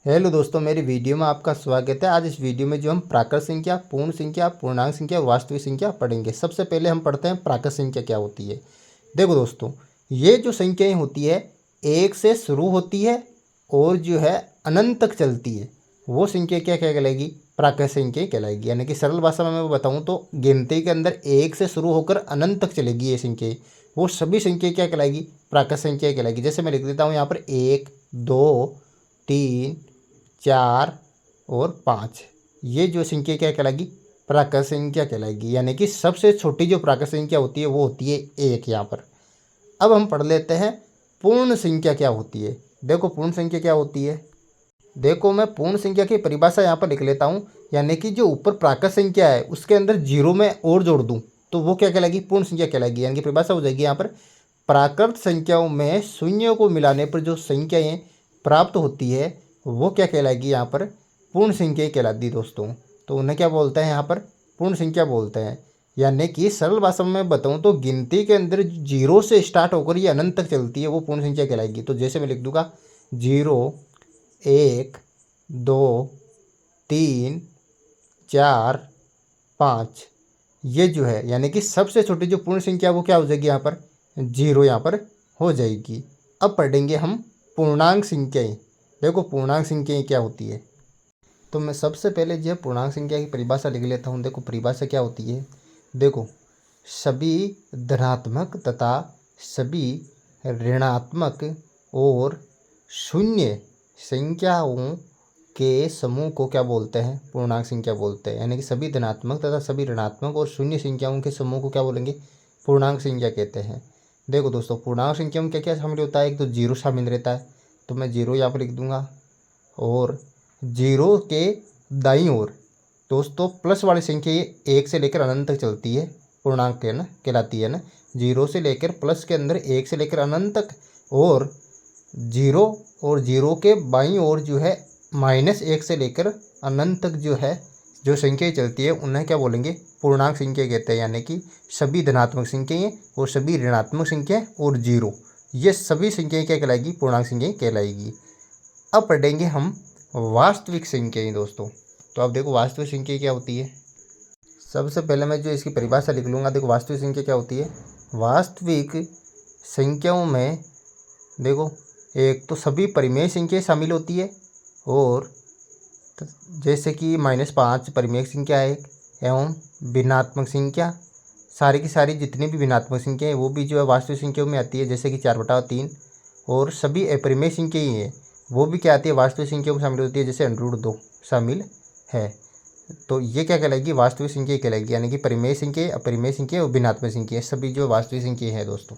Hello दोस्तों, मेरी video में आपका स्वागत है। आज इस वीडियो में जो हम प्राकृत संख्या, पूर्ण संख्या, पूर्णांक संख्या और वास्तविक संख्या पढ़ेंगे। सबसे पहले हम पढ़ते हैं प्राकृत संख्या क्या होती है। देखो दोस्तों, ये जो संख्याएं होती है एक से शुरू होती है और जो है अनंत तक चलती है, वो संख्या क्या क्या कहलाएगी? प्राकृत संख्या कहलाएगी। यानी कि सरल भाषा में मैं बताऊँ तो गिनती के अंदर एक से शुरू होकर अनंत तक चलेगी ये संख्या, वो सभी संख्या क्या कहलाएगी? प्राकृत संख्या कहलाएगी। जैसे मैं लिख देता हूँ यहाँ पर 1, 2, 3, 4 और 5, ये जो संख्या क्या कहलाएगी? प्राकृत संख्या कहलाएगी। यानी कि सबसे छोटी जो प्राकृत संख्या होती है वो होती है 1 यहाँ पर। अब हम पढ़ लेते हैं पूर्ण संख्या क्या होती है। देखो पूर्ण संख्या क्या होती है। देखो मैं पूर्ण संख्या की परिभाषा यहाँ पर लिख लेता हूँ। यानी कि जो ऊपर प्राकृत संख्या है उसके अंदर जीरो में और जोड़ दूँ तो वो क्या कहलाएगी? पूर्ण संख्या कहलाएगी। यानी कि परिभाषा हो जाएगी यहाँ पर, प्राकृत संख्याओं में शून्यों को मिलाने पर जो संख्याएं प्राप्त होती है वो क्या कहलाएगी? यहाँ पर पूर्ण संख्या कहलाती है दोस्तों। तो उन्हें क्या बोलते हैं? यहाँ पर पूर्ण संख्या बोलते हैं। यानी कि सरल भाषा में बताऊँ तो गिनती के अंदर जीरो से स्टार्ट होकर ये अनंत तक चलती है, वो पूर्ण संख्या कहलाएगी। तो जैसे मैं लिख दूंगा 0, 1, 2, 3, 4, 5, ये जो है यानी कि सबसे छोटी जो पूर्ण संख्या वो क्या हो जाएगी? यहाँ पर जीरो यहाँ पर हो जाएगी। अब पढ़ेंगे हम पूर्णांक संख्याएं। देखो पूर्णांक संख्याएं क्या होती है। तो मैं सबसे पहले जो पूर्णांक संख्या की परिभाषा लिख लेता हूँ। देखो परिभाषा क्या होती है। देखो सभी धनात्मक तथा सभी ऋणात्मक और शून्य संख्याओं के समूह को क्या बोलते हैं? पूर्णांक संख्या बोलते हैं। यानी कि सभी धनात्मक तथा सभी ऋणात्मक और शून्य संख्याओं के समूह को क्या बोलेंगे? पूर्णांक संख्या कहते हैं। देखो दोस्तों, पूर्णांक संख्या में क्या क्या शामिल होता है? एक तो जीरो शामिल रहता है, तो मैं जीरो यहाँ पर लिख दूंगा। और जीरो के दाईं ओर दोस्तों प्लस वाली संख्या ये एक से लेकर अनंत तक चलती है, पूर्णांक है ना, कहलाती है ना। जीरो से लेकर प्लस के अंदर एक से लेकर अनंत तक, और जीरो और जीरो के बाईं ओर जो है -1 से लेकर अनंत तक जो है जो संख्याएं चलती है उन्हें क्या बोलेंगे? पूर्णांक संख्या कहते हैं। यानी कि सभी धनात्मक संख्याएं और सभी ऋणात्मक संख्याएं और जीरो, ये सभी संख्याएं क्या कहलाएगी? पूर्णांक संख्याएं कहलाएगी। अब पढ़ेंगे हम वास्तविक संख्याएं दोस्तों। तो अब देखो वास्तविक संख्या क्या होती है। सबसे पहले मैं जो इसकी परिभाषा लिख लूँगा। देखो वास्तविक संख्या क्या होती है। वास्तविक संख्याओं में देखो एक तो सभी परिमेय संख्याएं शामिल होती है, और जैसे कि -5 परिमेय संख्या है, एवं भिन्नात्मक संख्या, सारी की सारी जितनी भी भिन्नात्मक संख्या है वो भी जो है वास्तविक संख्याओं में आती है, जैसे कि 4/3। और सभी अपरिमेय संख्या ही है वो भी क्या आती है? वास्तविक संख्याओं में शामिल होती है, जैसे √2 शामिल है। तो ये क्या कहलाएगी? वास्तविक संख्या कहलाएगी। यानी कि परिमेय संख्या, अपरिमेय संख्या और भिन्नात्मक संख्या सभी जो वास्तविक संख्या है दोस्तों।